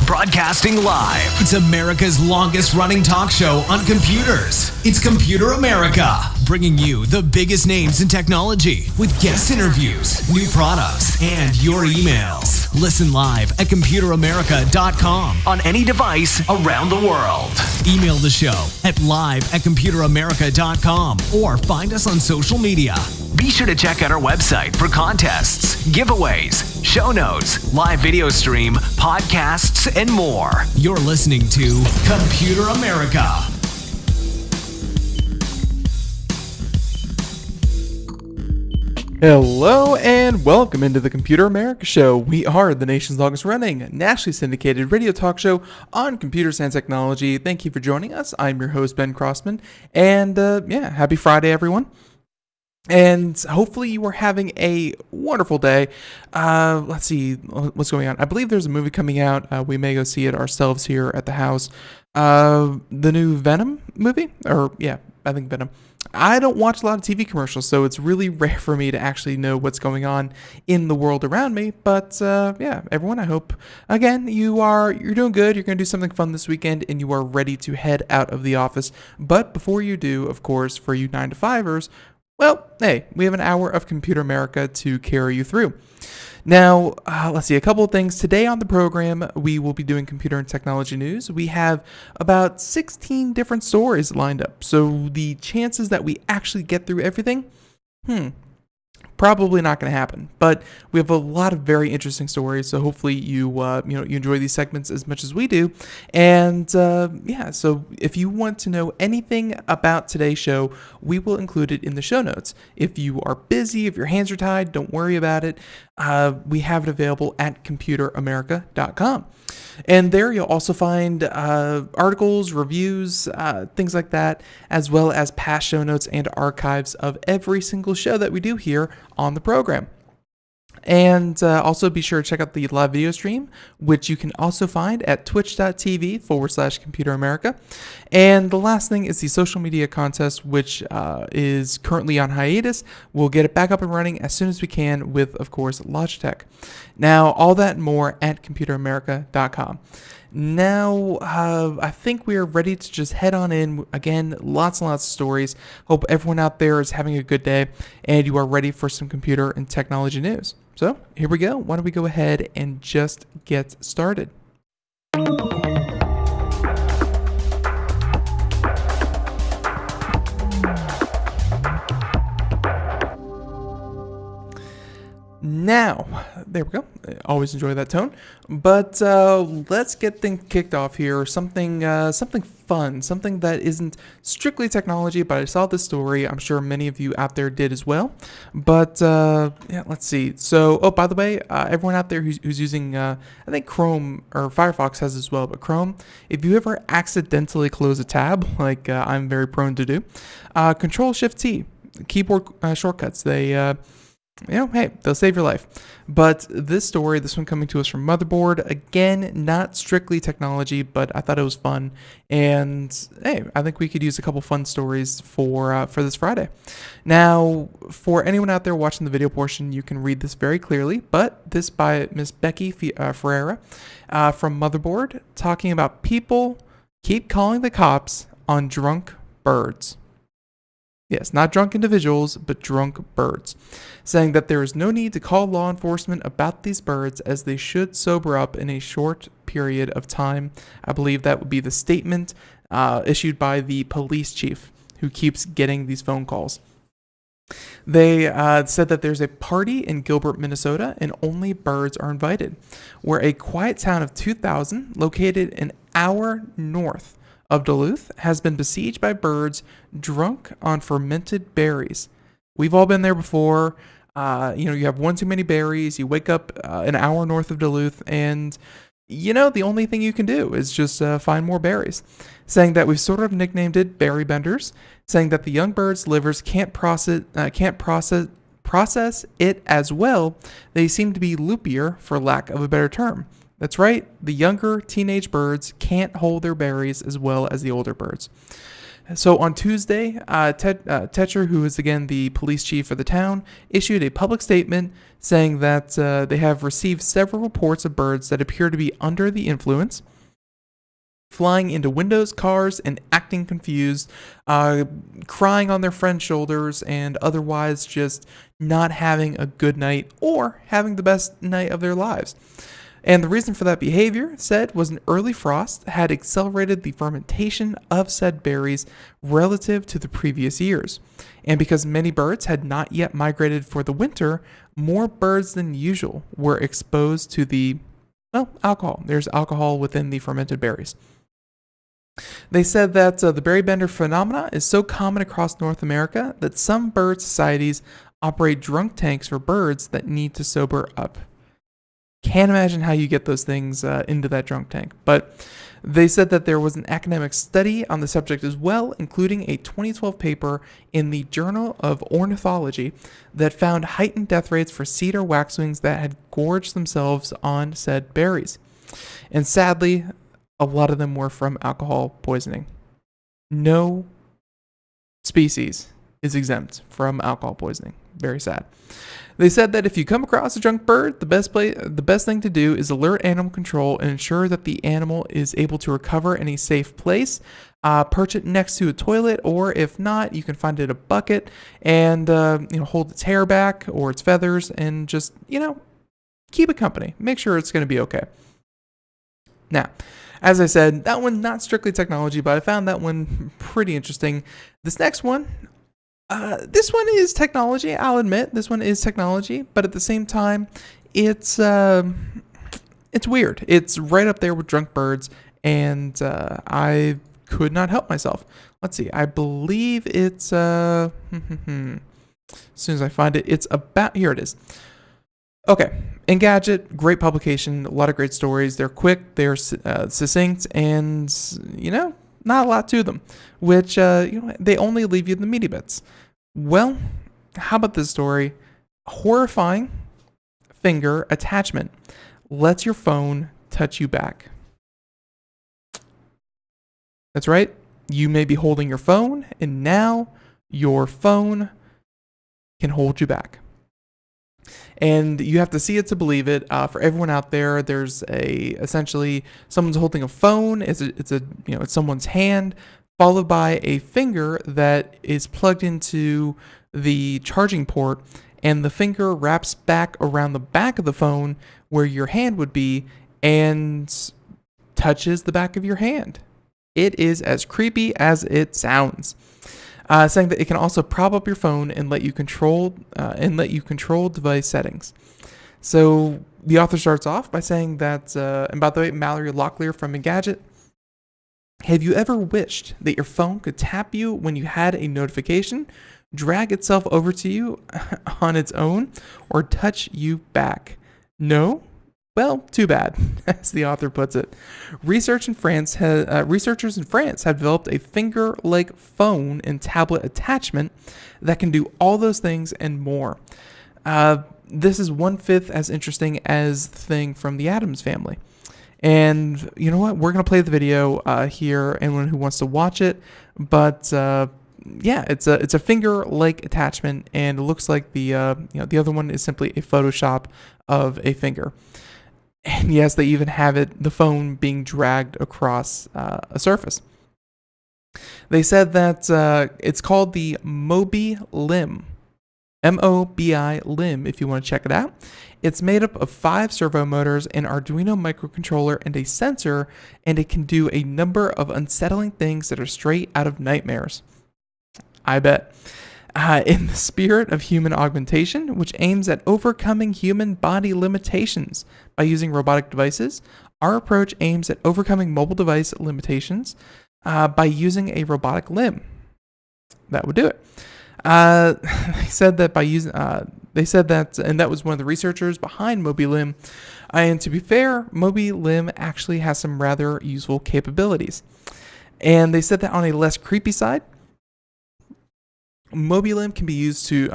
Broadcasting live. It's America's longest running talk show on computers. It's Computer America, bringing you the biggest names in technology with guest interviews, new products, and your emails. Listen live at computeramerica.com on any device around the world. Email the show at live@computeramerica.com or find us on social media. Be sure to check out our website for contests, giveaways, show notes, live video stream, podcasts, and more. You're listening to Computer America. Hello and welcome into the Computer America Show. We are the nation's longest running, nationally syndicated radio talk show on computers and technology. Thank you for joining us. I'm your host, Ben Crossman, and happy Friday, everyone. And hopefully you are having a wonderful day. Let's see what's going on. I believe there's a movie coming out. We may go see it ourselves here at the house. The new Venom movie, I think Venom. I don't watch a lot of TV commercials, so it's really rare for me to actually know what's going on in the world around me. But everyone, I hope again you're doing good. You're going to do something fun this weekend, and you are ready to head out of the office. But before you do, of course, for you 9-to-5ers, well, hey, we have an hour of Computer America to carry you through. Now, let's see, a couple of things. Today on the program, we will be doing computer and technology news. We have about 16 different stories lined up. So the chances that we actually get through everything, probably not going to happen. But we have a lot of very interesting stories. So hopefully you enjoy these segments as much as we do. And so if you want to know anything about today's show, we will include it in the show notes. If you are busy, if your hands are tied, don't worry about it. We have it available at computeramerica.com. And there you'll also find articles, reviews, things like that, as well as past show notes and archives of every single show that we do here on the program. And also be sure to check out the live video stream, which you can also find at twitch.tv/Computer America. And the last thing is the social media contest, which is currently on hiatus. We'll get it back up and running as soon as we can with, of course, Logitech. Now, all that and more at computeramerica.com. Now, I think we are ready to just head on in. Again, lots and lots of stories. Hope everyone out there is having a good day and you are ready for some computer and technology news. So here we go. Why don't we go ahead and just get started? Now, there we go. I always enjoy that tone. But let's get things kicked off here. Something fun, something that isn't strictly technology, but I saw this story. I'm sure many of you out there did as well. But let's see. So, by the way, everyone out there who's using, I think Chrome or Firefox has as well, but Chrome, if you ever accidentally close a tab, like I'm very prone to do, Control-Shift-T, keyboard shortcuts, hey, they'll save your life. But this one coming to us from Motherboard, again, not strictly technology, but I thought it was fun. And hey, I think we could use a couple fun stories for this Friday. Now, for anyone out there watching the video portion, you can read this very clearly, but this by Miss Becky Ferreira from Motherboard, talking about people keep calling the cops on drunk birds. Yes, not drunk individuals, but drunk birds, saying that there is no need to call law enforcement about these birds as they should sober up in a short period of time. I believe that would be the statement issued by the police chief who keeps getting these phone calls. They said that there's a party in Gilbert, Minnesota, and only birds are invited, where a quiet town of 2,000, located an hour north of Duluth, has been besieged by birds drunk on fermented berries. We've all been there before. You have one too many berries. You wake up an hour north of Duluth, and the only thing you can do is just find more berries. Saying that we've sort of nicknamed it berry benders. Saying that the young birds' livers can't process it as well. They seem to be loopier, for lack of a better term. That's right. The younger teenage birds can't hold their berries as well as the older birds. So on Tuesday, Tetcher, who is again the police chief for the town, issued a public statement saying that they have received several reports of birds that appear to be under the influence, flying into windows, cars, and acting confused, crying on their friends' shoulders, and otherwise just not having a good night or having the best night of their lives. And the reason for that behavior, said, was an early frost had accelerated the fermentation of said berries relative to the previous years. And because many birds had not yet migrated for the winter, more birds than usual were exposed to the, alcohol. There's alcohol within the fermented berries. They said that the berry bender phenomena is so common across North America that some bird societies operate drunk tanks for birds that need to sober up. Can't imagine how you get those things into that drunk tank. But they said that there was an academic study on the subject as well, including a 2012 paper in the Journal of Ornithology that found heightened death rates for cedar waxwings that had gorged themselves on said berries. And sadly, a lot of them were from alcohol poisoning. No species is exempt from alcohol poisoning. Very sad. They said that if you come across a drunk bird, the best thing to do is alert animal control and ensure that the animal is able to recover in a safe place. Perch it next to a toilet, or if not, you can find it a bucket and hold its hair back or its feathers and just keep it company. Make sure it's going to be okay. Now, as I said, that one not strictly technology, but I found that one pretty interesting. This next one. This one is technology, I'll admit. This one is technology, but at the same time, it's weird. It's right up there with drunk birds, and I could not help myself. Let's see. I believe it's as soon as I find it, it's about here. It is. Okay, Engadget, great publication, a lot of great stories. They're quick, they're succinct, and not a lot to them, which they only leave you the meaty bits. Well, how about this story? Horrifying finger attachment lets your phone touch you back. That's right. You may be holding your phone, and now your phone can hold you back. And you have to see it to believe it. For everyone out there, there's essentially someone's holding a phone. It's someone's hand, followed by a finger that is plugged into the charging port, and the finger wraps back around the back of the phone where your hand would be and touches the back of your hand. It is as creepy as it sounds. Saying that it can also prop up your phone and let you control device settings. So the author starts off by saying that, and by the way, Mallory Locklear from Engadget, have you ever wished that your phone could tap you when you had a notification, drag itself over to you on its own, or touch you back? No? Well, too bad, as the author puts it. Researchers in France have developed a finger-like phone and tablet attachment that can do all those things and more. This is 1/5 as interesting as the thing from the Addams Family. And you know what? We're going to play the video here, anyone who wants to watch it. But it's a finger-like attachment, and it looks like the other one is simply a Photoshop of a finger. And yes, they even have the phone being dragged across a surface. They said that it's called the Mobi Limb. MOBI Limb, if you want to check it out. It's made up of 5 servo motors, an Arduino microcontroller, and a sensor, and it can do a number of unsettling things that are straight out of nightmares. I bet. In the spirit of human augmentation, which aims at overcoming human body limitations by using robotic devices, our approach aims at overcoming mobile device limitations by using a robotic limb. That would do it. They said that by using, and that was one of the researchers behind MobiLim. And to be fair, MobiLim actually has some rather useful capabilities. And they said that on a less creepy side, MobiLim can be used to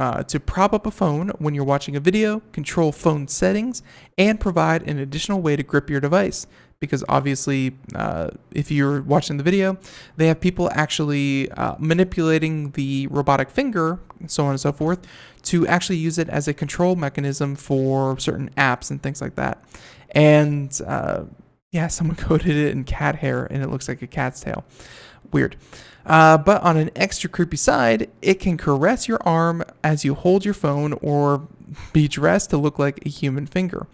prop up a phone when you're watching a video, control phone settings, and provide an additional way to grip your device. Because obviously, if you're watching the video, they have people actually manipulating the robotic finger, so on and so forth, to actually use it as a control mechanism for certain apps and things like that. And someone coded it in cat hair, and it looks like a cat's tail. Weird. But on an extra creepy side, it can caress your arm as you hold your phone or be dressed to look like a human finger.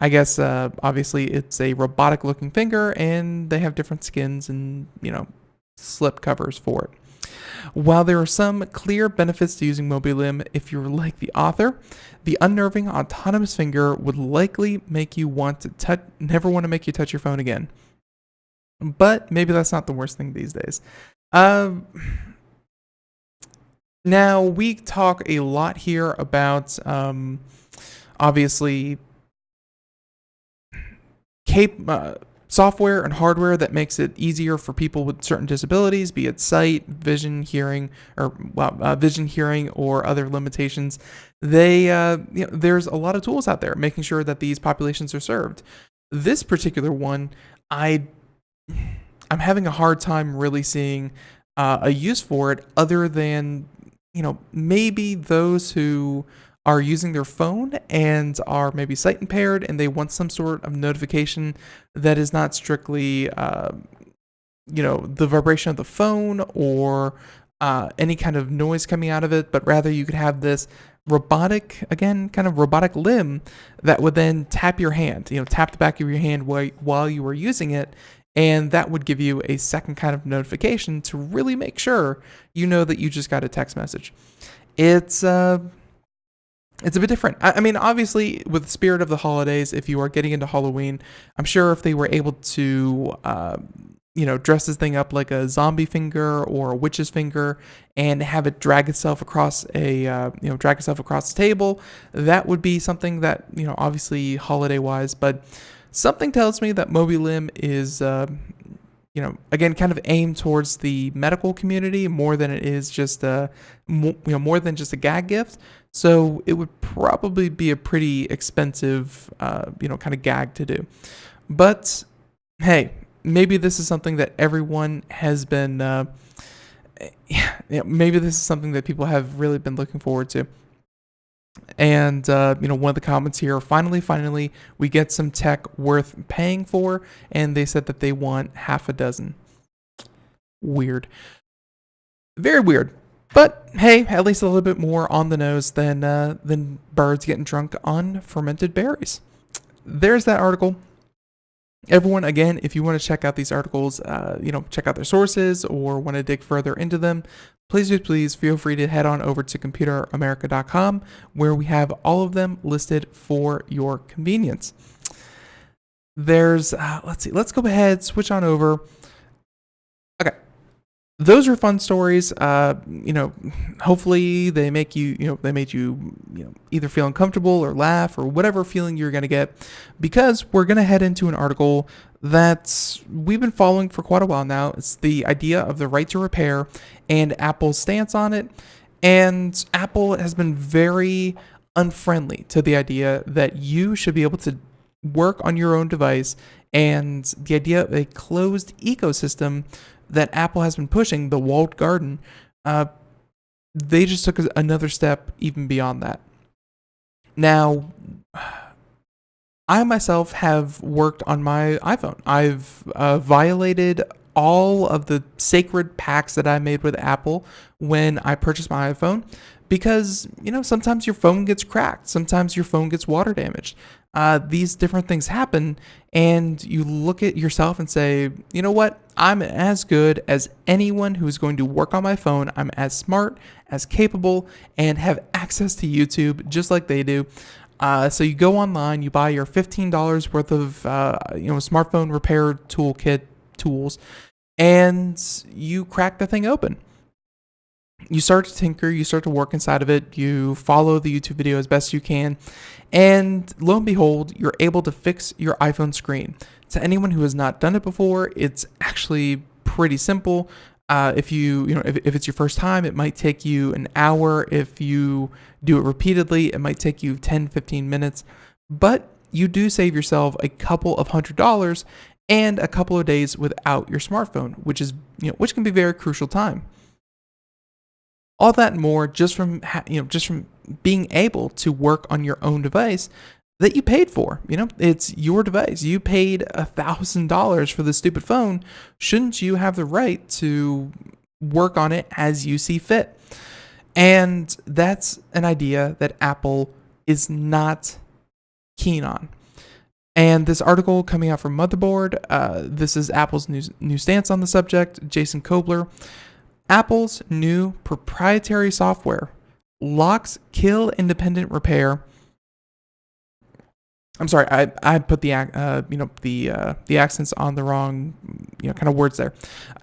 I guess, obviously, it's a robotic looking finger and they have different skins and, slip covers for it. While there are some clear benefits to using MobiLim if you're like the author, the unnerving autonomous finger would likely make you never want to make you touch your phone again. But maybe that's not the worst thing these days. Now, we talk a lot here about, obviously, software and hardware that makes it easier for people with certain disabilities, be it sight, vision, hearing, or other limitations. There's a lot of tools out there making sure that these populations are served. This particular one, I'm having a hard time really seeing a use for it other than, maybe those who are using their phone and are maybe sight impaired and they want some sort of notification that is not strictly, the vibration of the phone or any kind of noise coming out of it, but rather you could have this robotic limb that would then tap your hand, tap the back of your hand while you were using it. And that would give you a second kind of notification to really make sure that you just got a text message. It's a bit different. I mean, obviously, with the spirit of the holidays, if you are getting into Halloween, I'm sure if they were able to, dress this thing up like a zombie finger or a witch's finger and have it drag itself across the table, that would be something that, obviously holiday-wise, but something tells me that MobiLim is, again, kind of aimed towards the medical community more than it is just more than just a gag gift. So it would probably be a pretty expensive, kind of gag to do. But hey, maybe this is something that everyone has been, maybe this is something that people have really been looking forward to. And, one of the comments here, finally, we get some tech worth paying for. And they said that they want half a dozen. Weird. Very weird. But hey, at least a little bit more on the nose than birds getting drunk on fermented berries. There's that article. Everyone, again, if you want to check out these articles, check out their sources or want to dig further into them, please feel free to head on over to computeramerica.com where we have all of them listed for your convenience. There's, let's go ahead, switch on over. Okay. Those are fun stories. Hopefully they make you, either feel uncomfortable or laugh or whatever feeling you're going to get, because we're going to head into an article that we've been following for quite a while now. It's the idea of the right to repair and Apple's stance on it. And Apple has been very unfriendly to the idea that you should be able to work on your own device, and the idea of a closed ecosystem that Apple has been pushing, the walled garden, they just took another step even beyond that. Now, I myself have worked on my iPhone. I've violated all of the sacred pacts that I made with Apple when I purchased my iPhone, because, sometimes your phone gets cracked. Sometimes your phone gets water damaged. These different things happen, and you look at yourself and say, you know what? I'm as good as anyone who's going to work on my phone. I'm as smart, as capable, and have access to YouTube just like they do. So you go online, you buy your $15 worth of, smartphone repair toolkit tools, and you crack the thing open. You start to tinker, you start to work inside of it, you follow the YouTube video as best you can, and lo and behold, you're able to fix your iPhone screen. To anyone who has not done it before, it's actually pretty simple. If if it's your first time, it might take you an hour. If you do it repeatedly, it might take you 10, 15 minutes, but you do save yourself a couple of $100 and a couple of days without your smartphone, which can be very crucial time. All that and more just from being able to work on your own device that you paid for. It's your device. You paid $1,000 for this stupid phone. Shouldn't you have the right to work on it as you see fit? And that's an idea that Apple is not keen on. And this article coming out from Motherboard, this is Apple's new stance on the subject. Jason Kobler. Apple's new proprietary software locks kill independent repair. I'm sorry, I put the accents on the wrong kind of words there.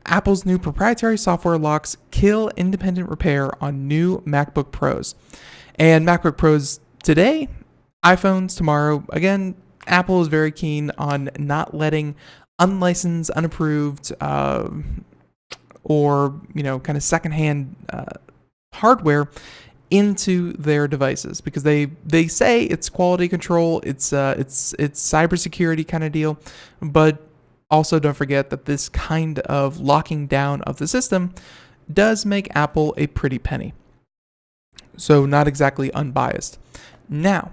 Apple's new proprietary software locks kill independent repair on new MacBook Pros, and MacBook Pros today, iPhones tomorrow. Again, Apple is very keen on not letting unlicensed, unapproved, or kind of secondhand hardware into their devices, because they say it's quality control, it's cybersecurity kind of deal, but also don't forget that this kind of locking down of the system does make Apple a pretty penny. So not exactly unbiased. Now,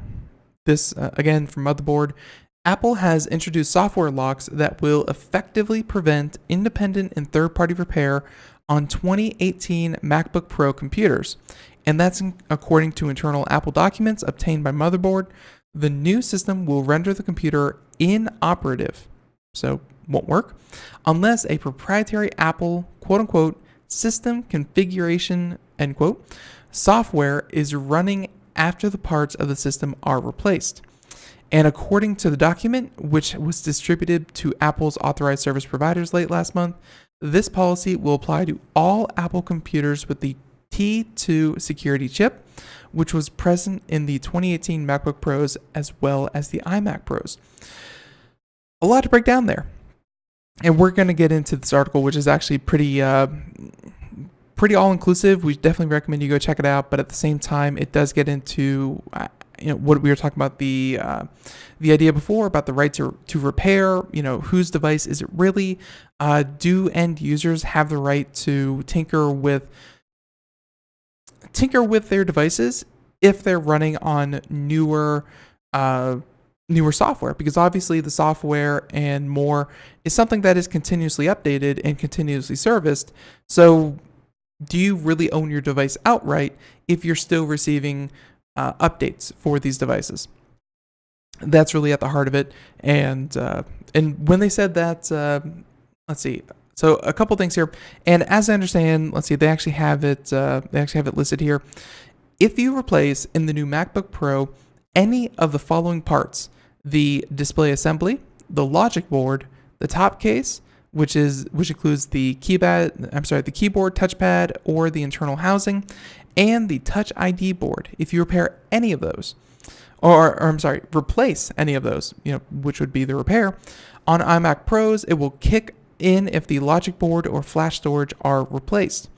this again from Motherboard. Apple has introduced software locks that will effectively prevent independent and third-party repair on 2018 MacBook Pro computers, and that's according to internal Apple documents obtained by Motherboard. The new system will render the computer inoperative, so won't work, unless a proprietary Apple, quote-unquote, system configuration, end quote, software is running after the parts of the system are replaced. And according to the document, which was distributed to Apple's authorized service providers late last month, this policy will apply to all Apple computers with the T2 security chip, which was present in the 2018 MacBook Pros as well as the iMac Pros. A lot to break down there. And we're going to get into this article, which is actually pretty all-inclusive. We definitely recommend you go check it out, but at the same time, it does get into what we were talking about, the idea before about the right to repair. Whose device is it really? Do end users have the right to tinker with their devices if they're running on newer software? Because obviously the software and more is something that is continuously updated and continuously serviced. So do you really own your device outright if you're still receiving updates for these devices? That's really at the heart of it. And when they said that, let's see. So a couple things here. And as I understand, let's see, they actually have it listed here. If you replace in the new MacBook Pro any of the following parts: the display assembly, the logic board, the top case, which includes the keyboard, touchpad, or the internal housing, and the Touch ID board. If you repair any of those, replace any of those, which would be the repair, on iMac Pros, it will kick in if the logic board or flash storage are replaced.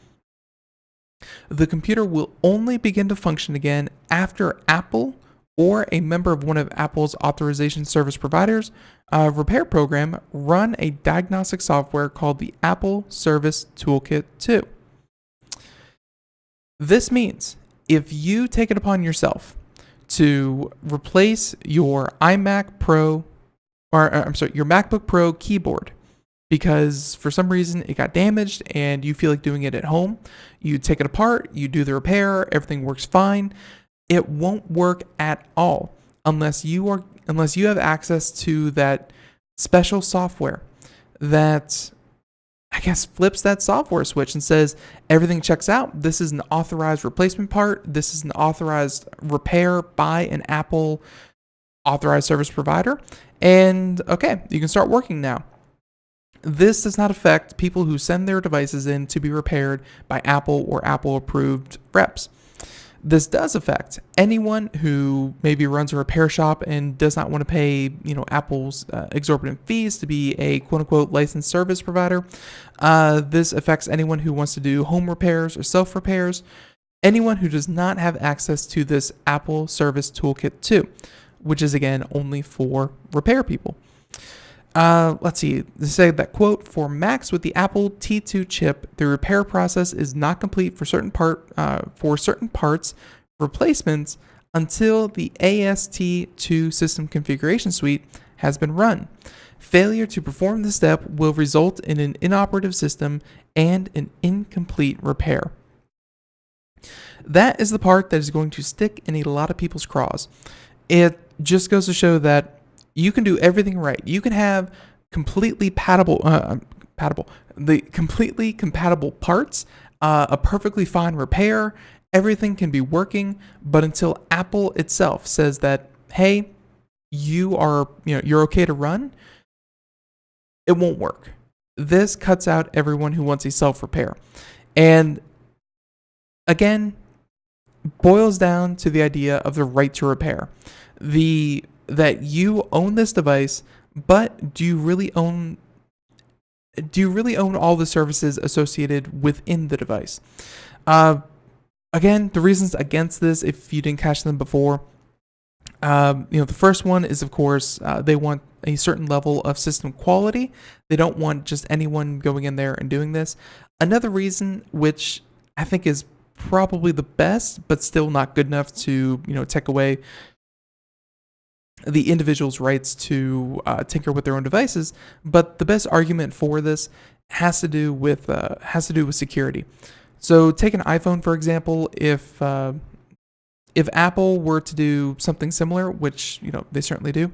The computer will only begin to function again after Apple or a member of one of Apple's authorization service providers repair program run a diagnostic software called the Apple Service Toolkit 2. This means if you take it upon yourself to replace your iMac Pro, your MacBook Pro keyboard, because for some reason it got damaged and you feel like doing it at home. You take it apart, you do the repair, everything works fine. It won't work at all unless you have access to that special software that, I guess, flips that software switch and says everything checks out. This is an authorized replacement part. This is an authorized repair by an Apple authorized service provider. And okay, you can start working now. This does not affect people who send their devices in to be repaired by Apple or Apple approved reps. This does affect anyone who maybe runs a repair shop and does not want to pay, Apple's exorbitant fees to be a quote-unquote licensed service provider. This affects anyone who wants to do home repairs or self-repairs. Anyone who does not have access to this Apple Service Toolkit 2, which is, again, only for repair people. Let's see. They say that, quote, for Macs with the Apple T2 chip, the repair process is not complete for certain parts replacements until the AST2 system configuration suite has been run. Failure to perform this step will result in an inoperative system and an incomplete repair. That is the part that is going to stick in a lot of people's craws. It just goes to show that you can do everything right. You can have completely compatible parts, a perfectly fine repair. Everything can be working, but until Apple itself says that, hey, you're okay to run, it won't work. This cuts out everyone who wants a self-repair. And again, boils down to the idea of the right to repair. That you own this device, but do you really own all the services associated within the device? Again, the reasons against this, if you didn't catch them before, the first one is, of course, they want a certain level of system quality. They don't want just anyone going in there and doing this. Another reason, which I think is probably the best, but still not good enough to, take away the individual's rights to tinker with their own devices, but the best argument for this has to do with security. So take an iPhone, for example. If Apple were to do something similar, which they certainly do,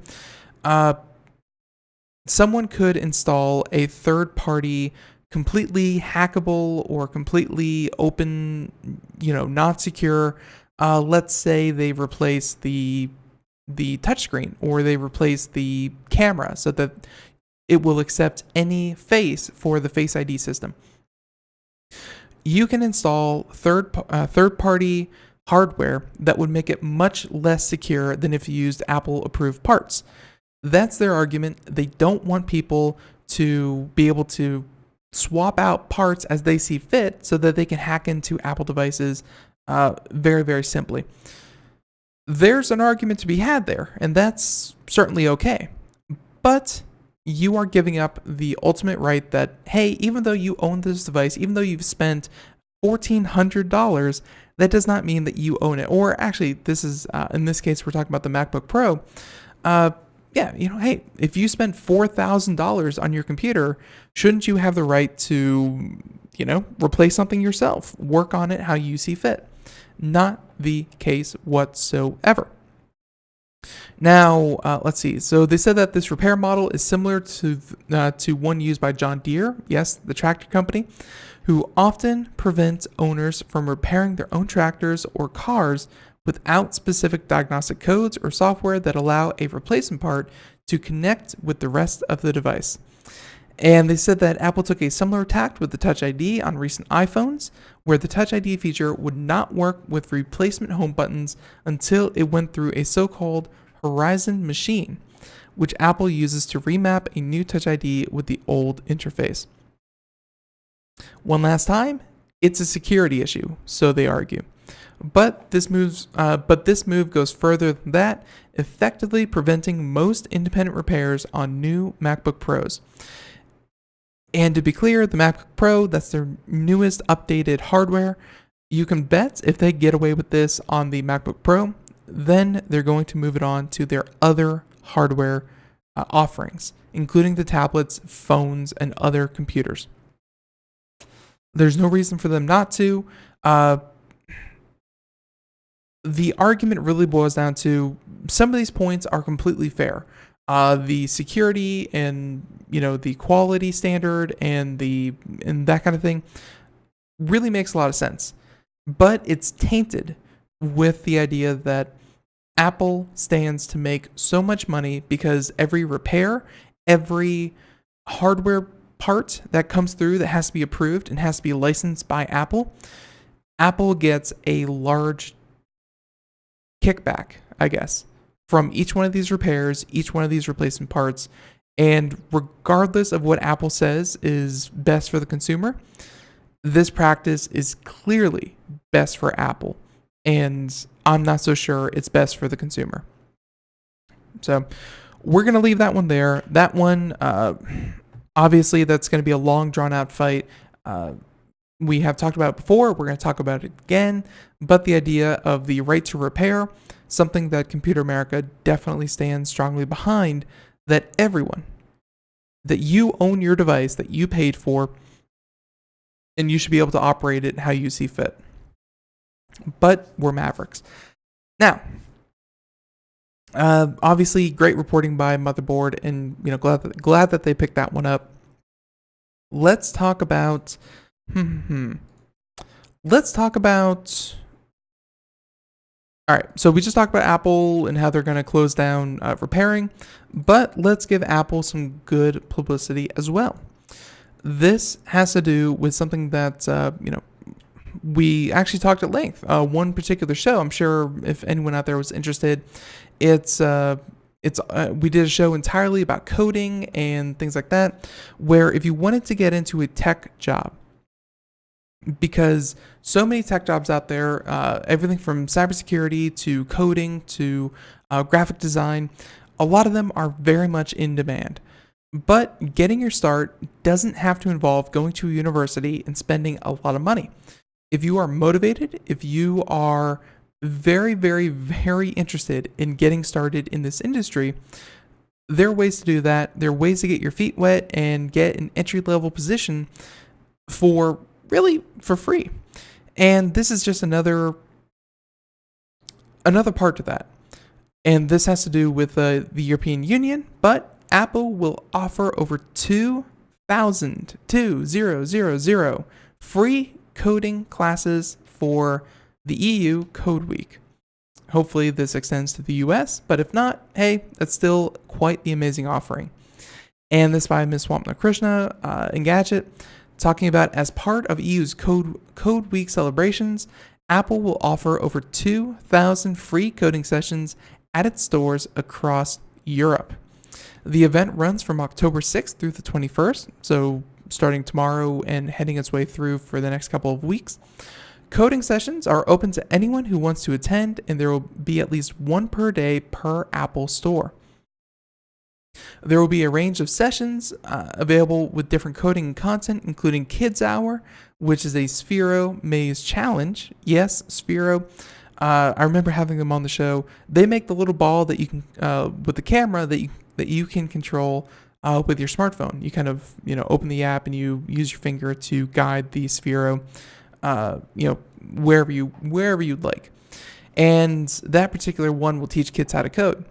someone could install a third-party, completely hackable or completely open, not secure. Let's say they replace the touchscreen, or they replace the camera so that it will accept any face for the Face ID system. You can install third-party hardware that would make it much less secure than if you used Apple-approved parts. That's their argument. They don't want people to be able to swap out parts as they see fit so that they can hack into Apple devices very, very simply. There's an argument to be had there, and that's certainly okay. But you are giving up the ultimate right that, hey, even though you own this device, even though you've spent $1,400, that does not mean that you own it. Or actually, this is, in this case, we're talking about the MacBook Pro. Hey, if you spent $4,000 on your computer, shouldn't you have the right to, replace something yourself, work on it how you see fit? Not the case whatsoever. Now, let's see. So they said that this repair model is similar to one used by John Deere, yes, the tractor company, who often prevents owners from repairing their own tractors or cars without specific diagnostic codes or software that allow a replacement part to connect with the rest of the device. And they said that Apple took a similar tack with the Touch ID on recent iPhones, where the Touch ID feature would not work with replacement home buttons until it went through a so-called Horizon machine, which Apple uses to remap a new Touch ID with the old interface. One last time, it's a security issue, so they argue. But this move goes further than that, effectively preventing most independent repairs on new MacBook Pros. And to be clear, the MacBook Pro, that's their newest updated hardware. You can bet if they get away with this on the MacBook Pro, then they're going to move it on to their other hardware offerings. including the tablets, phones, and other computers. There's no reason for them not to. The argument really boils down to some of these points are completely fair. The security and the quality standard and that kind of thing really makes a lot of sense, but it's tainted with the idea that Apple stands to make so much money because every repair, every hardware part that comes through that has to be approved and has to be licensed by Apple gets a large kickback, I guess, from each one of these repairs, each one of these replacement parts. And regardless of what Apple says is best for the consumer, this practice is clearly best for Apple. And I'm not so sure it's best for the consumer. So we're going to leave that one there. That one, obviously, that's going to be a long, drawn-out fight. We have talked about it before. We're going to talk about it again. But the idea of the right to repair, something that Computer America definitely stands strongly behind, that everyone, that you own your device that you paid for, and you should be able to operate it how you see fit. But we're Mavericks. Now, obviously, great reporting by Motherboard, and glad that they picked that one up. Let's talk about. Let's talk about. All right, so we just talked about Apple and how they're going to close down repairing, but let's give Apple some good publicity as well. This has to do with something that we actually talked at length. One particular show, I'm sure if anyone out there was interested, we did a show entirely about coding and things like that, where if you wanted to get into a tech job, because so many tech jobs out there, everything from cybersecurity to coding to graphic design, a lot of them are very much in demand. But getting your start doesn't have to involve going to a university and spending a lot of money. If you are motivated, if you are very, very, very interested in getting started in this industry, there are ways to do that. There are ways to get your feet wet and get an entry-level position for free. And this is just another part to that. And this has to do with the European Union, but Apple will offer over 2,000 free coding classes for the EU Code Week. Hopefully this extends to the US, but if not, hey, that's still quite the amazing offering. And this by Ms. Swapna Krishna Engadget, talking about as part of EU's Code Week celebrations, Apple will offer over 2,000 free coding sessions at its stores across Europe. The event runs from October 6th through the 21st, so starting tomorrow and heading its way through for the next couple of weeks. Coding sessions are open to anyone who wants to attend, and there will be at least one per day per Apple store. There will be a range of sessions available with different coding content, including Kids Hour, which is a Sphero Maze Challenge. Yes, Sphero. I remember having them on the show. They make the little ball that you can, with the camera that you can control with your smartphone. You kind of, open the app and you use your finger to guide the Sphero, wherever you'd like. And that particular one will teach kids how to code.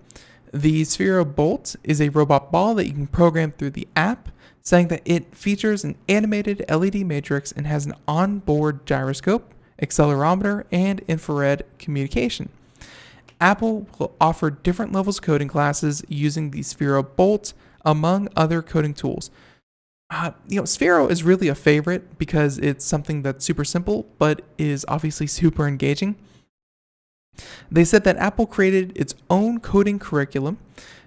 The Sphero Bolt is a robot ball that you can program through the app, saying that it features an animated LED matrix and has an onboard gyroscope, accelerometer, and infrared communication. Apple will offer different levels of coding classes using the Sphero Bolt, among other coding tools. Sphero is really a favorite because it's something that's super simple, but is obviously super engaging. They said that Apple created its own coding curriculum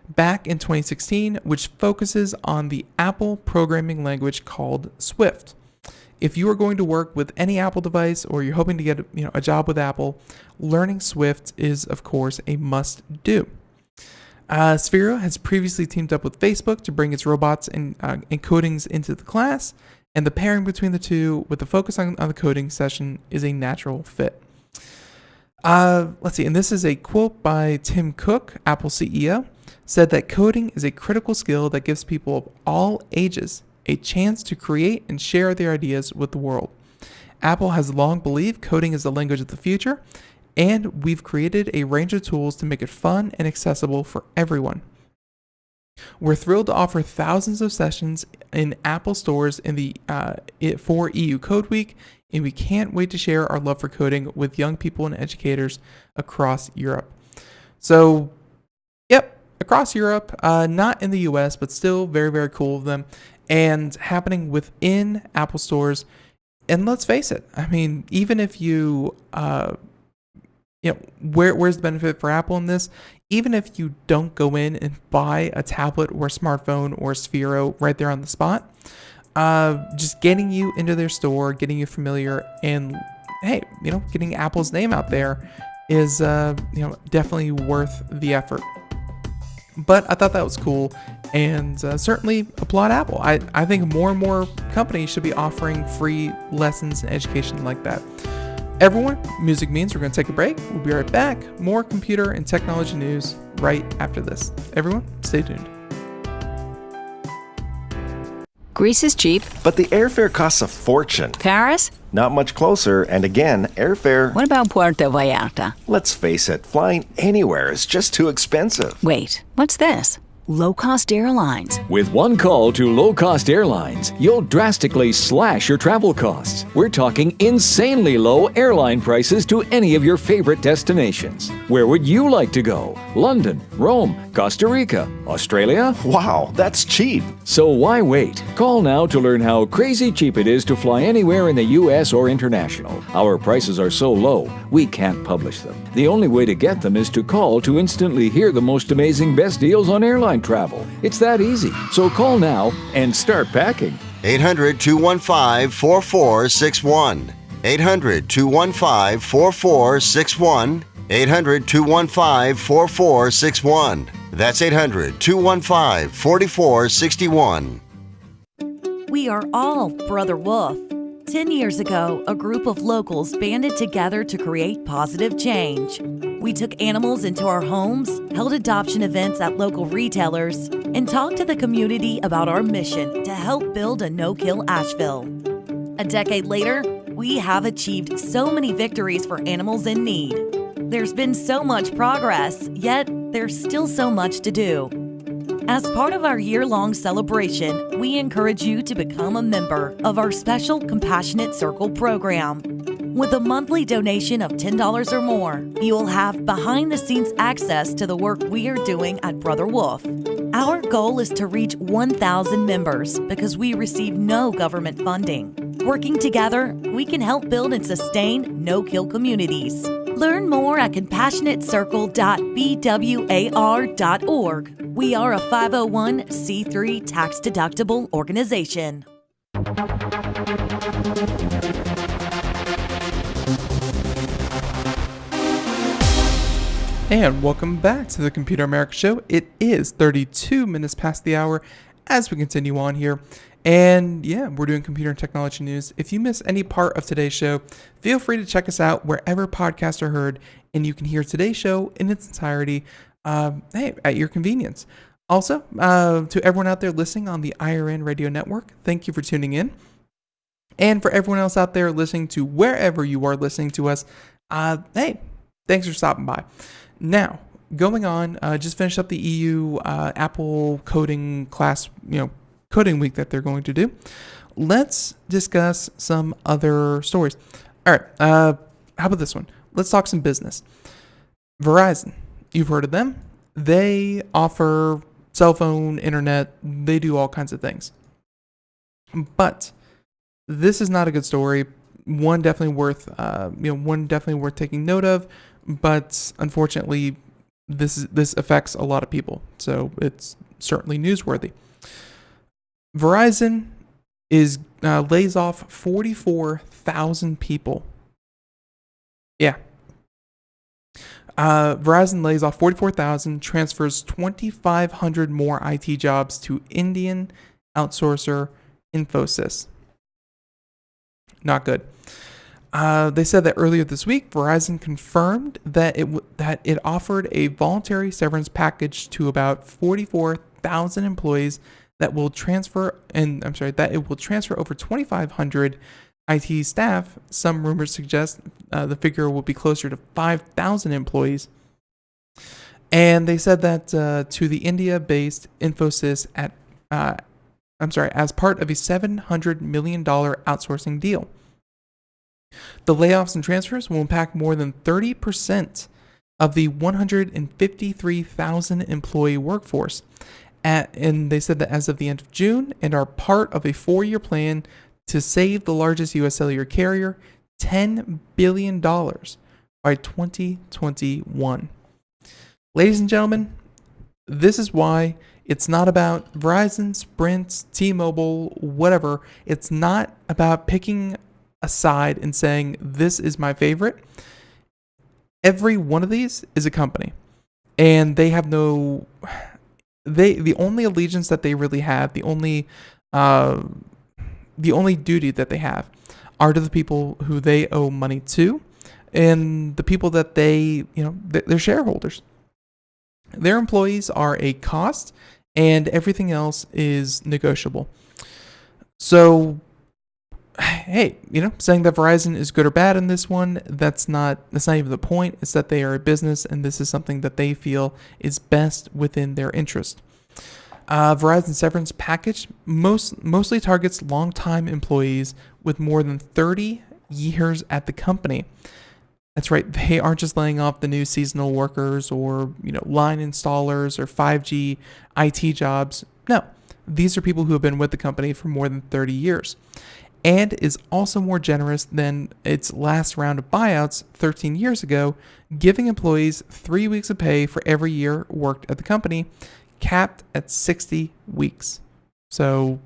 back in 2016, which focuses on the Apple programming language called Swift. If you are going to work with any Apple device or you're hoping to get a job with Apple, learning Swift is, of course, a must-do. Sphero has previously teamed up with Facebook to bring its robots and codings into the class, and the pairing between the two with the focus on the coding session is a natural fit. Let's see, and this is a quote by Tim Cook, Apple CEO, said that coding is a critical skill that gives people of all ages a chance to create and share their ideas with the world. Apple has long believed coding is the language of the future, and we've created a range of tools to make it fun and accessible for everyone. We're thrilled to offer thousands of sessions in Apple stores for EU Code Week, and we can't wait to share our love for coding with young people and educators across Europe. So, yep, across Europe, not in the US, but still very, very cool of them, and happening within Apple stores. And let's face it, I mean, even if where's the benefit for Apple in this? Even if you don't go in and buy a tablet or a smartphone or a Sphero right there on the spot, just getting you into their store, getting you familiar, and hey, getting Apple's name out there is definitely worth the effort. But I thought that was cool, and certainly applaud Apple. I think more and more companies should be offering free lessons and education like that. Everyone, music means we're going to take a break. We'll be right back. More computer and technology news right after this. Everyone, stay tuned. Greece is cheap. But the airfare costs a fortune. Paris? Not much closer, and again, airfare... What about Puerto Vallarta? Let's face it, flying anywhere is just too expensive. Wait, what's this? Low-cost airlines. With one call to low-cost airlines, you'll drastically slash your travel costs. We're talking insanely low airline prices to any of your favorite destinations. Where would you like to go? London, Rome, Costa Rica, Australia? Wow, that's cheap. So why wait? Call now to learn how crazy cheap it is to fly anywhere in the U.S. or international. Our prices are so low, we can't publish them. The only way to get them is to call to instantly hear the most amazing best deals on airline travel. It's that easy. So call now and start packing. 800-215-4461. 800-215-4461. 800-215-4461. That's 800-215-4461. We are all Brother Wolf. 10 years ago, a group of locals banded together to create positive change. We took animals into our homes, held adoption events at local retailers, and talked to the community about our mission to help build a no-kill Asheville. A decade later, we have achieved so many victories for animals in need. There's been so much progress, yet there's still so much to do. As part of our year-long celebration, we encourage you to become a member of our special Compassionate Circle program. With a monthly donation of $10 or more, you will have behind-the-scenes access to the work we are doing at Brother Wolf. Our goal is to reach 1,000 members because we receive no government funding. Working together, we can help build and sustain no-kill communities. Learn more at compassionatecircle.bwar.org. We are a 501c3 tax-deductible organization. And welcome back to the Computer America Show. It is 32 minutes past the hour as we continue on here. And yeah, we're doing computer and technology news. If you miss any part of today's show, feel free to check us out wherever podcasts are heard, and you can hear today's show in its entirety at your convenience. Also, to everyone out there listening on the IRN Radio Network, thank you for tuning in. And for everyone else out there listening to wherever you are listening to us, thanks for stopping by. Now, going on, just finished up the EU Apple coding class, coding week that they're going to do. Let's discuss some other stories. All right, how about this one? Let's talk some business. Verizon, you've heard of them. They offer cell phone, internet, they do all kinds of things. But this is not a good story. One definitely worth taking note of, but unfortunately, this affects a lot of people, so it's certainly newsworthy. Verizon lays off 44,000 people. Yeah. Verizon lays off 44,000, transfers 2,500 more IT jobs to Indian outsourcer Infosys. Not good. They said that earlier this week, Verizon confirmed that it offered a voluntary severance package to about 44,000 employees that will transfer, that it will transfer over 2,500 IT staff. Some rumors suggest the figure will be closer to 5,000 employees. And they said that to the India-based Infosys as part of a $700 million outsourcing deal. The layoffs and transfers will impact more than 30% of the 153,000 employee workforce. And they said that as of the end of June, and are part of a 4-year plan to save the largest U.S. cellular carrier $10 billion by 2021. Ladies and gentlemen, this is why it's not about Verizon, Sprint, T-Mobile, whatever. It's not about picking a side and saying, this is my favorite. Every one of these is a company. And they have the only allegiance that they really have, the only duty that they have are to the people who they owe money to and the people that they're shareholders. Their employees are a cost and everything else is negotiable. So, hey, saying that Verizon is good or bad in this one, that's not even the point. It's that they are a business and this is something that they feel is best within their interest. Verizon severance package mostly targets longtime employees with more than 30 years at the company. That's right. They aren't just laying off the new seasonal workers or, line installers or 5G IT jobs. No, these are people who have been with the company for more than 30 years. And is also more generous than its last round of buyouts 13 years ago, giving employees 3 weeks of pay for every year worked at the company, capped at 60 weeks. So,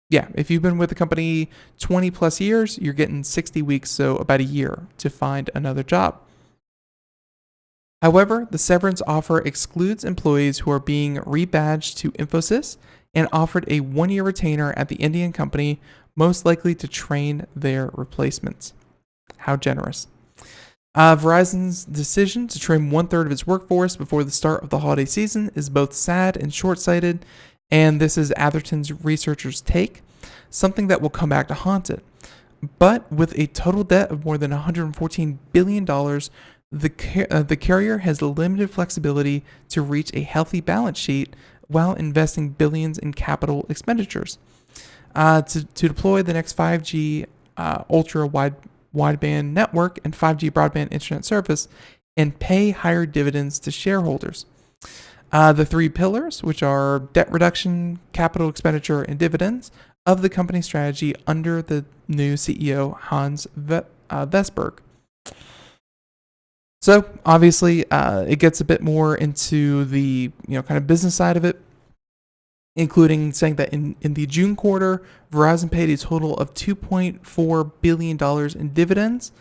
yeah, if you've been with the company 20 plus years, you're getting 60 weeks, so about a year to find another job. However, the severance offer excludes employees who are being rebadged to Infosys and offered a 1-year retainer at the Indian company, most likely to train their replacements. How generous. Verizon's decision to trim 1/3 of its workforce before the start of the holiday season is both sad and short-sighted, and this is Atherton's researchers' take, something that will come back to haunt it. But with a total debt of more than $114 billion, the carrier has limited flexibility to reach a healthy balance sheet while investing billions in capital expenditures. To deploy the next 5G ultra-wideband network and 5G broadband internet service and pay higher dividends to shareholders. The 3 pillars, which are debt reduction, capital expenditure, and dividends, of the company strategy under the new CEO, Hans Vestberg. So, obviously, it gets a bit more into the kind of business side of it, including saying that in the June quarter, Verizon paid a total of $2.4 billion in dividends.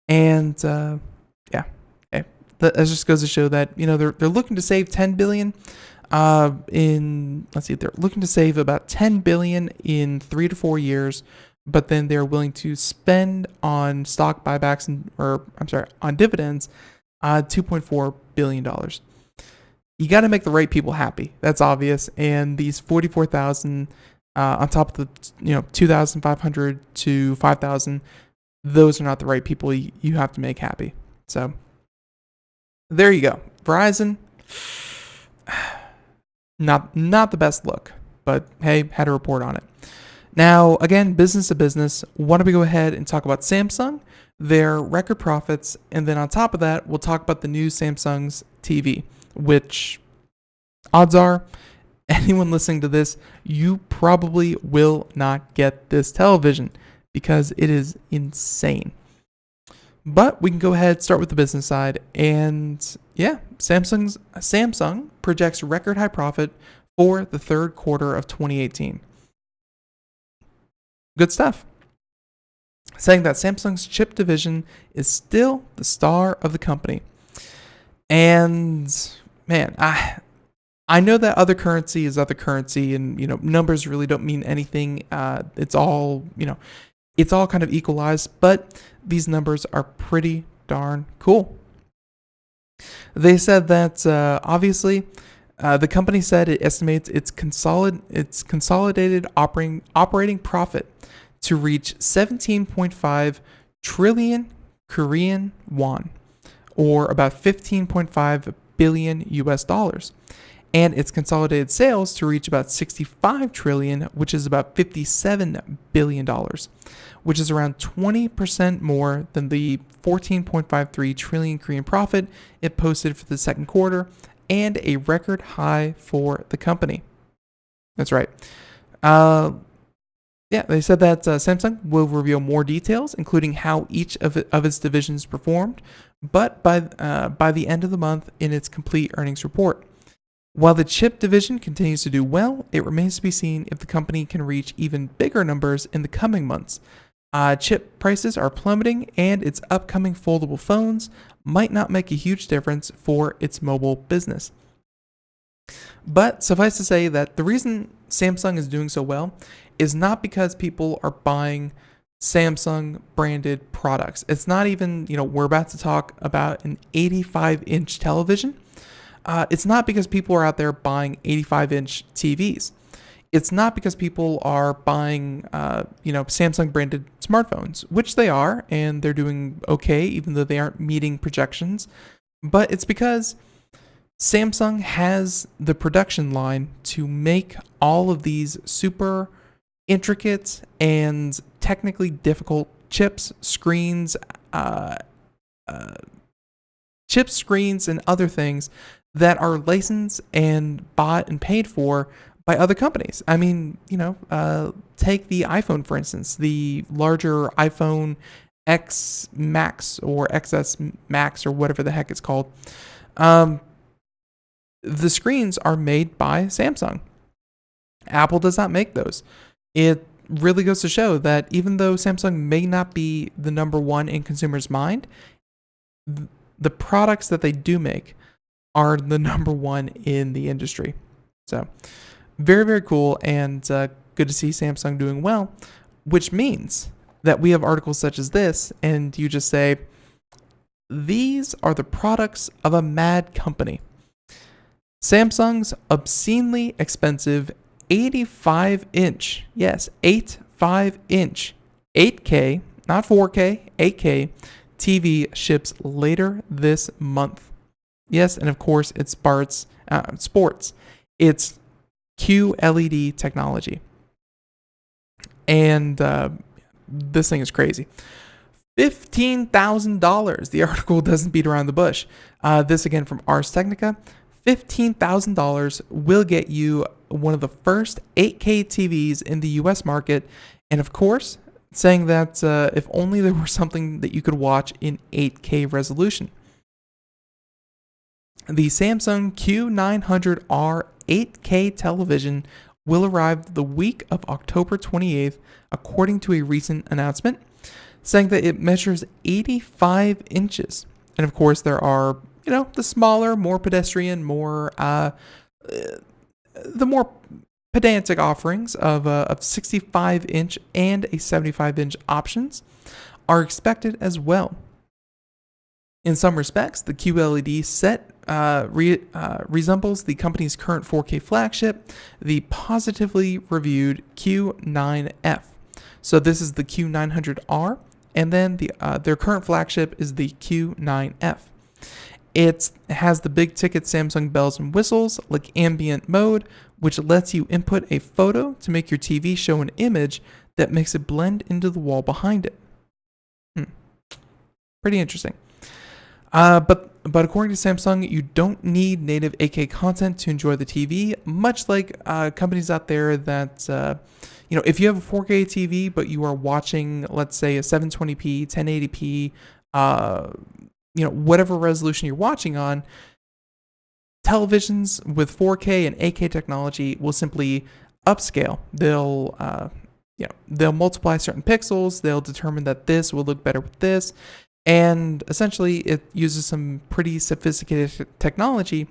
And that just goes to show that, they're looking to save $10 billion they're looking to save about $10 billion in 3 to 4 years, but then they're willing to spend on stock buybacks on dividends, $2.4 billion. You got to make the right people happy. That's obvious. And these 44,000 on top of the 2,500 to 5,000, those are not the right people you have to make happy. So there you go. Verizon, not the best look, but hey, had a report on it. Now, again, business to business. Why don't we go ahead and talk about Samsung, their record profits, and then on top of that, we'll talk about the new Samsung's TV, which odds are anyone listening to this, you probably will not get this television because it is insane. But we can go ahead, start with the business side, and yeah, Samsung projects record high profit for the third quarter of 2018. Good stuff. Saying that Samsung's chip division is still the star of the company. And man, I know that other currency is other currency, and numbers really don't mean anything. It's all It's all kind of equalized, but these numbers are pretty darn cool. They said that obviously the company said it estimates its consolidated operating profit to reach 17.5 trillion Korean won, or about 15.5 billion US dollars, and its consolidated sales to reach about 65 trillion, which is about 57 billion dollars, which is around 20% more than the 14.53 trillion Korean profit it posted for the second quarter, and a record high for the company. That's right. They said that Samsung will reveal more details, including how each of its divisions performed, but by the end of the month in its complete earnings report. While the chip division continues to do well, it remains to be seen if the company can reach even bigger numbers in the coming months. Chip prices are plummeting, and its upcoming foldable phones might not make a huge difference for its mobile business. But suffice to say that the reason Samsung is doing so well is not because people are buying Samsung branded products. It's not even, we're about to talk about an 85-inch television. It's not because people are out there buying 85-inch TVs. It's not because people are buying, Samsung branded smartphones, which they are, and they're doing okay, even though they aren't meeting projections. But it's because Samsung has the production line to make all of these super intricate and technically difficult chips, screens, and other things that are licensed and bought and paid for by other companies. I mean, take the iPhone, for instance, the larger iPhone X Max or XS Max or whatever the heck it's called. The screens are made by Samsung. Apple does not make those. It really goes to show that even though Samsung may not be the number one in consumers' mind, the products that they do make are the number one in the industry. So very, very cool, and good to see Samsung doing well, which means that we have articles such as this, and you just say, these are the products of a mad company. Samsung's obscenely expensive 85-inch, yes, 85-inch, 8K, not 4K, 8K TV ships later this month. Yes, and of course it's sports. It's QLED technology. And this thing is crazy. $15,000. The article doesn't beat around the bush. This again from Ars Technica. $15,000 will get you one of the first 8K TVs in the US market. And of course, saying that if only there were something that you could watch in 8K resolution. The Samsung Q900R 8K television will arrive the week of October 28th, according to a recent announcement, saying that it measures 85 inches. And of course, there are, the smaller, more pedestrian, the more pedantic offerings of 65-inch and a 75-inch options are expected as well. In some respects, the QLED set resembles the company's current 4K flagship, the positively reviewed Q9F. So this is the Q900R, and then their current flagship is the Q9F. It has the big ticket Samsung bells and whistles, like ambient mode, which lets you input a photo to make your TV show an image that makes it blend into the wall behind it. Pretty interesting. But according to Samsung, you don't need native 8K content to enjoy the TV, much like companies out there that, if you have a 4K TV, but you are watching, let's say, a 720p, 1080p, whatever resolution you're watching on, televisions with 4K and 8K technology will simply upscale. They'll multiply certain pixels. They'll determine that this will look better with this. And essentially, it uses some pretty sophisticated technology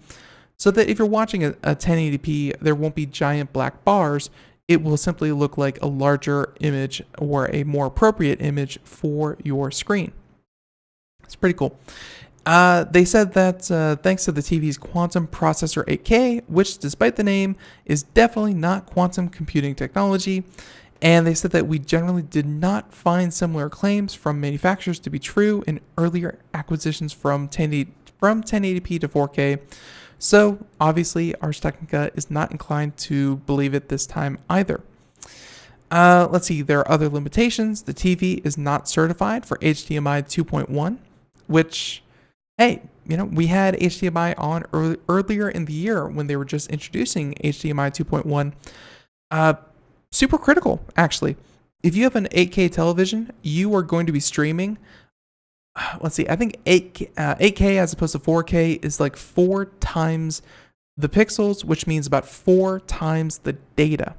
so that if you're watching a 1080p, there won't be giant black bars. it will simply look like a larger image or a more appropriate image for your screen. It's pretty cool. They said that thanks to the TV's quantum processor 8K, which despite the name is definitely not quantum computing technology, and they said that we generally did not find similar claims from manufacturers to be true in earlier acquisitions from 1080p to 4K. So obviously Ars Technica is not inclined to believe it this time either. Let's see, there are other limitations. The TV is not certified for HDMI 2.1, which, hey, we had HDMI on earlier in the year when they were just introducing HDMI 2.1. Super critical, actually. If you have an 8K television, you are going to be streaming. Let's see, I think 8K as opposed to 4K is like 4 times the pixels, which means about 4 times the data.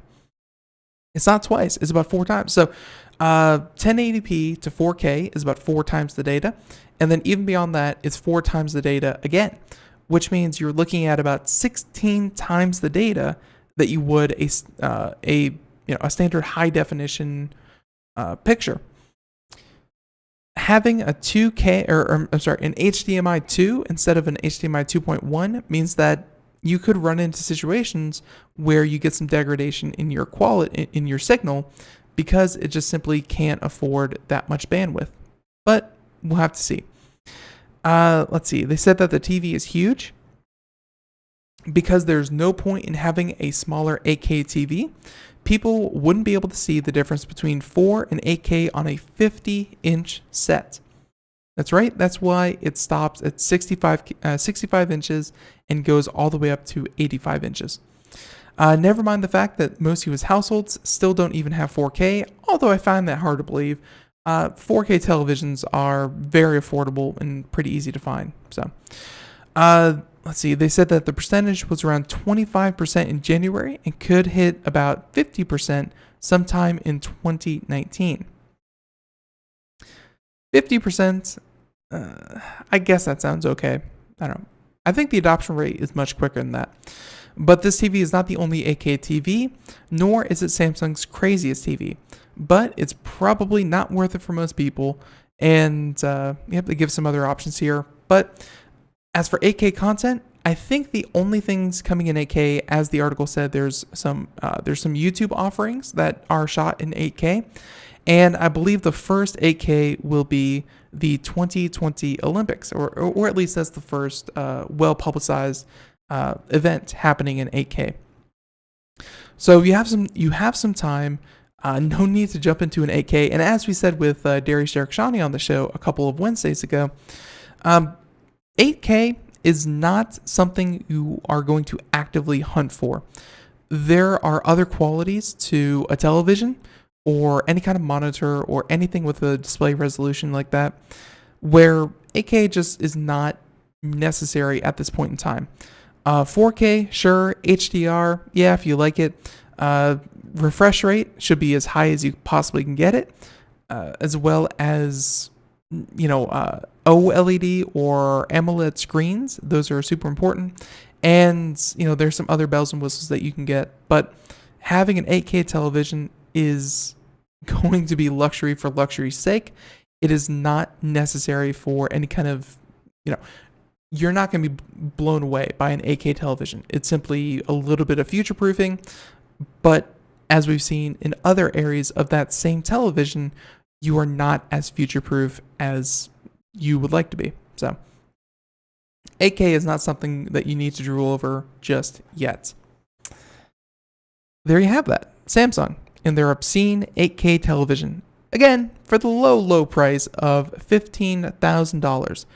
It's not twice, it's about 4 times. So 1080p to 4K is about 4 times the data. And then even beyond that, it's 4 times the data again, which means you're looking at about 16 times the data that you would a standard high definition picture. Having a 2K an HDMI 2 instead of an HDMI 2.1 means that you could run into situations where you get some degradation in your quality, in your signal, because it just simply can't afford that much bandwidth. But we'll have to see. Let's see. They said that the TV is huge because there's no point in having a smaller 8K TV. People wouldn't be able to see the difference between 4 and 8K on a 50-inch set. That's right. That's why it stops at 65 inches and goes all the way up to 85 inches. Never mind the fact that most U.S. households still don't even have 4K, although I find that hard to believe. 4K televisions are very affordable and pretty easy to find. So, let's see. They said that the percentage was around 25% in January and could hit about 50% sometime in 2019. 50%, I guess that sounds okay. I don't know. I think the adoption rate is much quicker than that. But this TV is not the only 8K TV, nor is it Samsung's craziest TV. But it's probably not worth it for most people, and you have to give some other options here. But as for 8K content, I think the only things coming in 8K, as the article said, there's some YouTube offerings that are shot in 8K, and I believe the first 8K will be the 2020 Olympics, or at least that's the first well-publicized event happening in 8K. So you have some time. No need to jump into an 8K. And as we said with Darius Sharekshani on the show a couple of Wednesdays ago, 8K is not something you are going to actively hunt for. There are other qualities to a television or any kind of monitor or anything with a display resolution like that where 8K just is not necessary at this point in time. 4K, sure. HDR, yeah, if you like it. Refresh rate should be as high as you possibly can get it, as well as, OLED or AMOLED screens. Those are super important. And, there's some other bells and whistles that you can get. But having an 8K television is going to be luxury for luxury's sake. It is not necessary for any kind of, you're not going to be blown away by an 8K television. It's simply a little bit of future proofing. But as we've seen in other areas of that same television, you are not as future proof as you would like to be. So 8K is not something that you need to drool over just yet. There you have that. Samsung and their obscene 8K television. Again, for the low price of $15,000.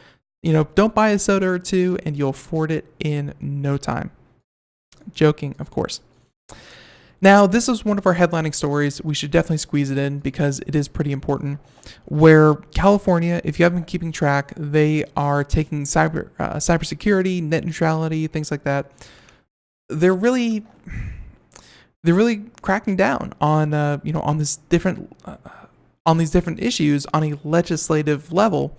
Don't buy a soda or two and you'll afford it in no time. Joking, of course. Now, this is one of our headlining stories. We should definitely squeeze it in because it is pretty important. Where California, if you haven't been keeping track, they are taking cybersecurity, net neutrality, things like that. They're really cracking down on on these different issues on a legislative level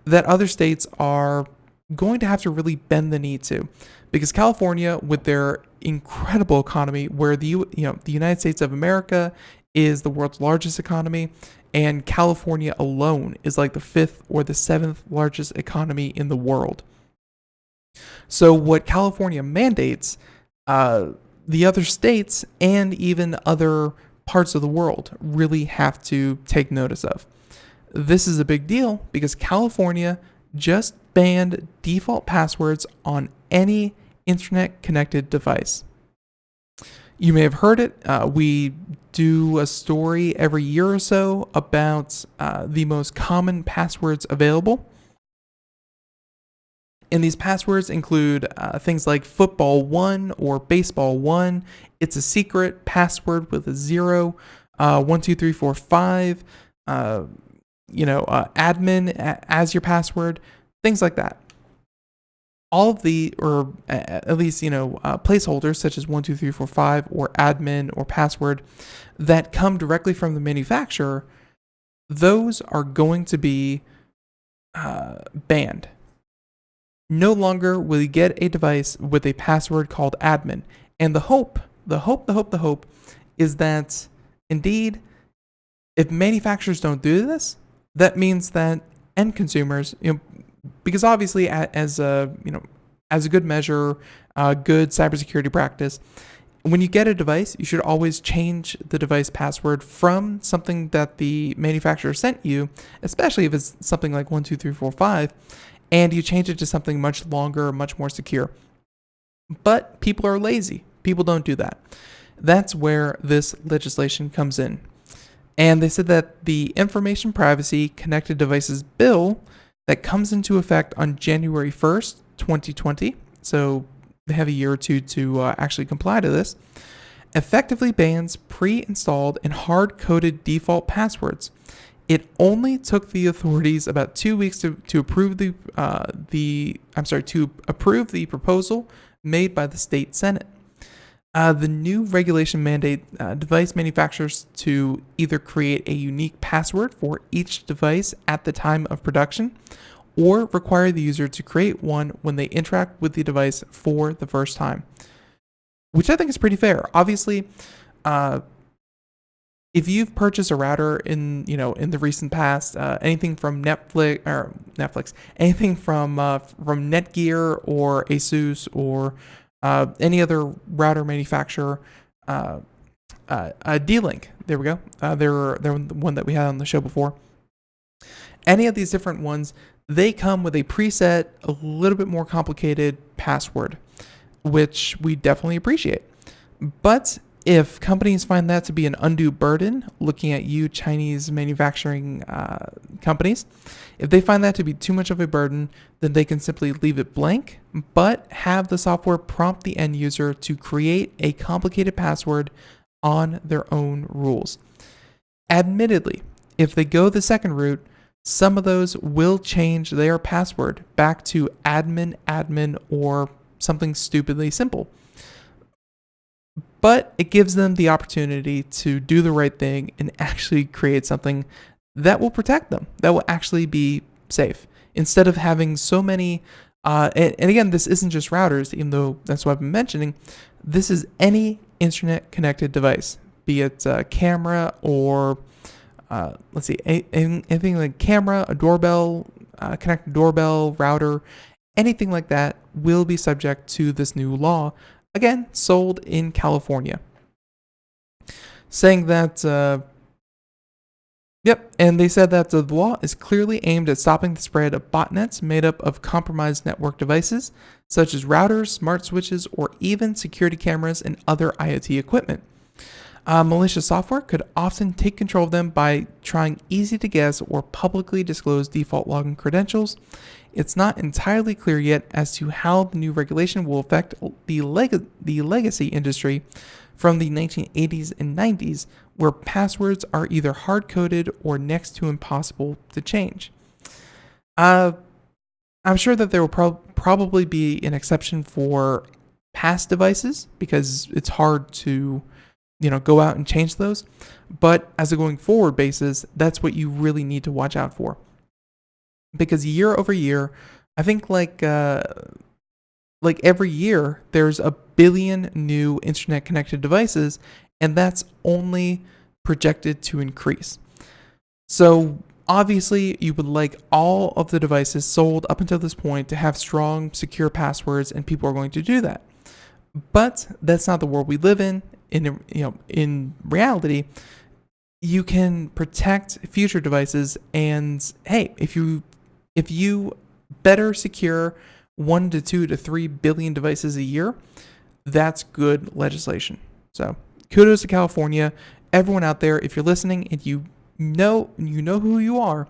that other states are going to have to really bend the knee to, because California, with their incredible economy where the United States of America is the world's largest economy, and California alone is like the 5th or the 7th largest economy in the world. So what California mandates, the other states and even other parts of the world really have to take notice of. This is a big deal because California just banned default passwords on any internet-connected device. You may have heard it. We do a story every year or so about the most common passwords available. And these passwords include things like football1 or baseball1. It's a secret password with a 0, 1, 2, 3, 4, 5, admin as your password, things like that. All of the, or at least, placeholders such as 1, 2, 3, 4, 5 or admin or password that come directly from the manufacturer, those are going to be banned. No longer will you get a device with a password called admin. And the hope is that indeed, if manufacturers don't do this, that means that end consumers, because obviously as a good measure, good cybersecurity practice, when you get a device, you should always change the device password from something that the manufacturer sent you, especially if it's something like 1, 2, 3, 4, 5, and you change it to something much longer, much more secure. But people are lazy. People don't do that. That's where this legislation comes in. And they said that the Information Privacy Connected Devices Bill that comes into effect on January 1st, 2020, so they have a year or two to actually comply to this, effectively bans pre-installed and hard-coded default passwords. It only took the authorities about 2 weeks to approve the proposal made by the state Senate. The new regulation mandate device manufacturers to either create a unique password for each device at the time of production, or require the user to create one when they interact with the device for the first time, which I think is pretty fair. Obviously, if you've purchased a router in the recent past, anything from Netflix, anything from Netgear or Asus or any other router manufacturer, D-Link, there we go. They're the one that we had on the show before. Any of these different ones, they come with a preset, a little bit more complicated password, which we definitely appreciate. But if companies find that to be an undue burden, looking at you Chinese manufacturing companies, if they find that to be too much of a burden, then they can simply leave it blank, but have the software prompt the end user to create a complicated password on their own rules. Admittedly, if they go the second route, some of those will change their password back to admin, or something stupidly simple. But it gives them the opportunity to do the right thing and actually create something that will protect them, that will actually be safe. Instead of having so many, and again, this isn't just routers, even though that's what I've been mentioning, this is any internet-connected device, be it a camera or, anything like camera, a doorbell, connected doorbell, router, anything like that will be subject to this new law. Again, sold in California. Saying that, and they said that the law is clearly aimed at stopping the spread of botnets made up of compromised network devices, such as routers, smart switches, or even security cameras and other IoT equipment. Malicious software could often take control of them by trying easy-to-guess or publicly disclose default login credentials. It's not entirely clear yet as to how the new regulation will affect the legacy industry from the 1980s and 90s, where passwords are either hard-coded or next to impossible to change. I'm sure that there will probably be an exception for past devices because it's hard to go out and change those. But as a going forward basis, that's what you really need to watch out for. Because year over year, I think like like every year, there's a billion new internet connected devices, and that's only projected to increase. So obviously, you would like all of the devices sold up until this point to have strong, secure passwords, and people are going to do that. But that's not the world we live in. In reality, you can protect future devices, and hey, if you better secure 1 to 2 to 3 billion devices a year, that's good legislation. So kudos to California. Everyone out there, if you're listening and you know who you are,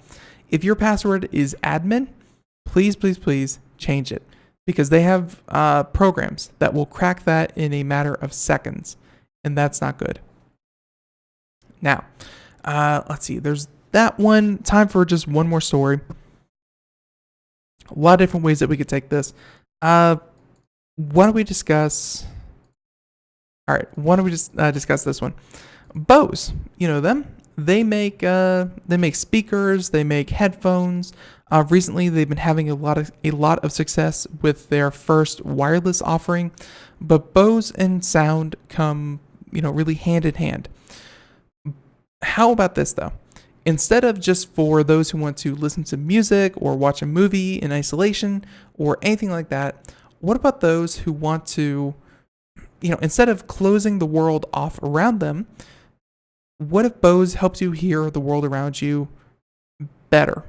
if your password is admin, please change it, because they have programs that will crack that in a matter of seconds, and that's not good. Now, let's see. There's that one. Time for just one more story. A lot of different ways that we could take this. Why don't we discuss? All right. Why don't we just discuss this one? Bose, you know them. They make speakers. They make headphones. Recently, they've been having a lot of success with their first wireless offering, but Bose and sound come really hand in hand. How about this though? Instead of just for those who want to listen to music or watch a movie in isolation or anything like that, what about those who want to, instead of closing the world off around them, what if Bose helps you hear the world around you better?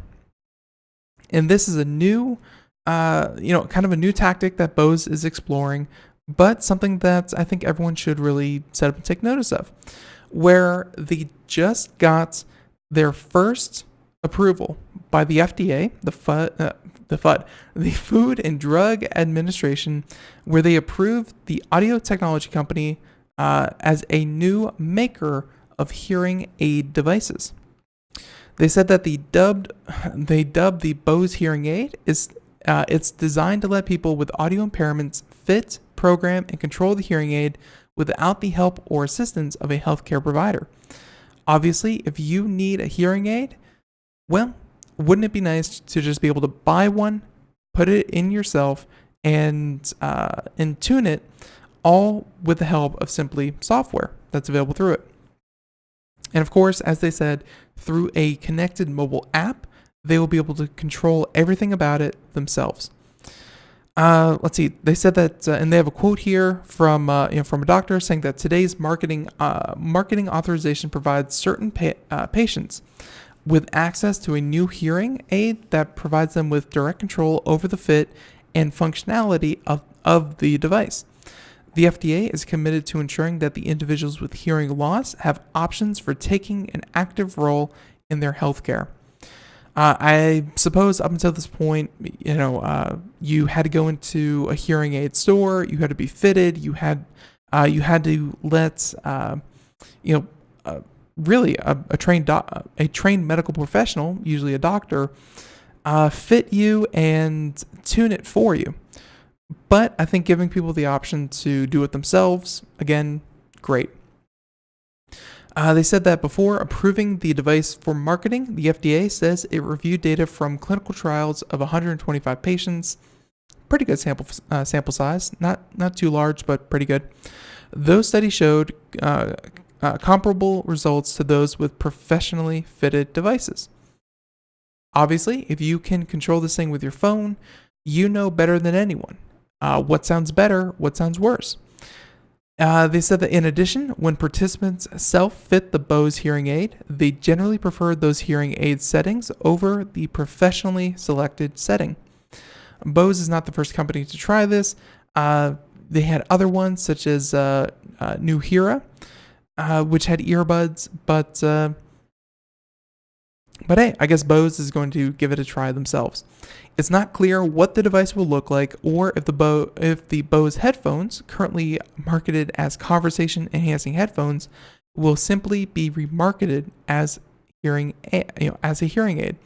And this is a new, kind of a new tactic that Bose is exploring, but something that I think everyone should really set up and take notice of, where they just got their first approval by the FDA, the Food and Drug Administration, where they approved the audio technology company as a new maker of hearing aid devices. They said that they dubbed the Bose hearing aid is it's designed to let people with audio impairments fit, program, and control the hearing aid without the help or assistance of a healthcare provider. Obviously, if you need a hearing aid, well, wouldn't it be nice to just be able to buy one, put it in yourself, and tune it, all with the help of simply software that's available through it. And of course, as they said, through a connected mobile app, they will be able to control everything about it themselves. Let's see. They said that, and they have a quote here from a doctor saying that today's marketing authorization provides certain patients with access to a new hearing aid that provides them with direct control over the fit and functionality of the device. The FDA is committed to ensuring that the individuals with hearing loss have options for taking an active role in their healthcare. I suppose up until this point, you had to go into a hearing aid store, you had to be fitted, you had to let really a trained medical professional, usually a doctor, fit you and tune it for you. But I think giving people the option to do it themselves, again, great. They said that before approving the device for marketing, the FDA says it reviewed data from clinical trials of 125 patients. Pretty good sample size, not too large, but pretty good. Those studies showed comparable results to those with professionally fitted devices. Obviously, if you can control this thing with your phone, you know better than anyone what sounds better, what sounds worse. They said that in addition, when participants self-fit the Bose hearing aid, they generally preferred those hearing aid settings over the professionally selected setting. Bose is not the first company to try this. They had other ones such as New Hera, which had earbuds, but hey, I guess Bose is going to give it a try themselves. It's not clear what the device will look like, or if the Bose headphones, currently marketed as conversation-enhancing headphones, will simply be remarketed as a hearing aid.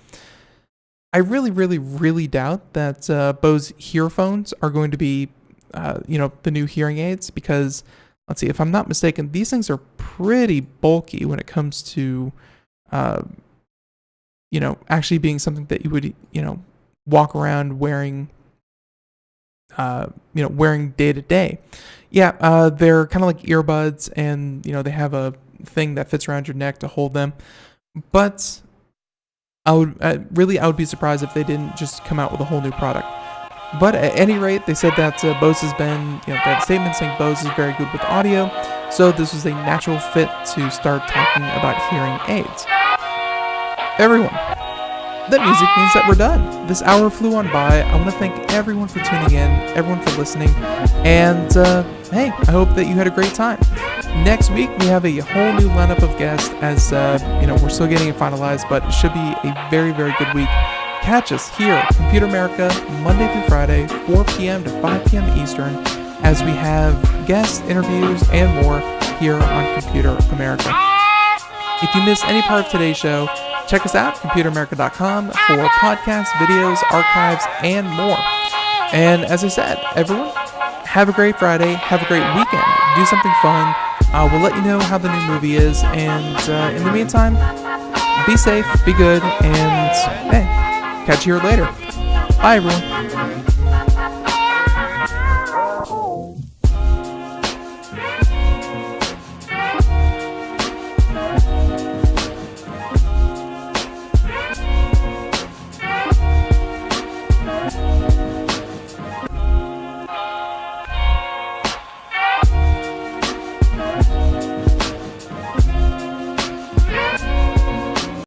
I really doubt that Bose hearphones are going to be, the new hearing aids, because let's see, if I'm not mistaken, these things are pretty bulky when it comes to, actually being something that you would, walk around wearing wearing day to day. Yeah, they're kind of like earbuds, and they have a thing that fits around your neck to hold them. But I would be surprised if they didn't just come out with a whole new product. But at any rate, they said that Bose has been, they had a statement saying Bose is very good with audio, so this was a natural fit to start talking about hearing aids. Everyone, that music means that we're done. This hour flew on by. I want to thank everyone for tuning in, everyone for listening, and hey, I hope that you had a great time. Next week, we have a whole new lineup of guests as, we're still getting it finalized, but it should be a very, very good week. Catch us here at Computer America, Monday through Friday, 4 p.m. to 5 p.m. Eastern, as we have guest interviews and more here on Computer America. If you missed any part of today's show, check us out, computeramerica.com, for podcasts, videos, archives, and more. And as I said, everyone, have a great Friday, have a great weekend, do something fun. We'll let you know how the new movie is, and in the meantime, be safe, be good, and hey, catch you here later. Bye, everyone.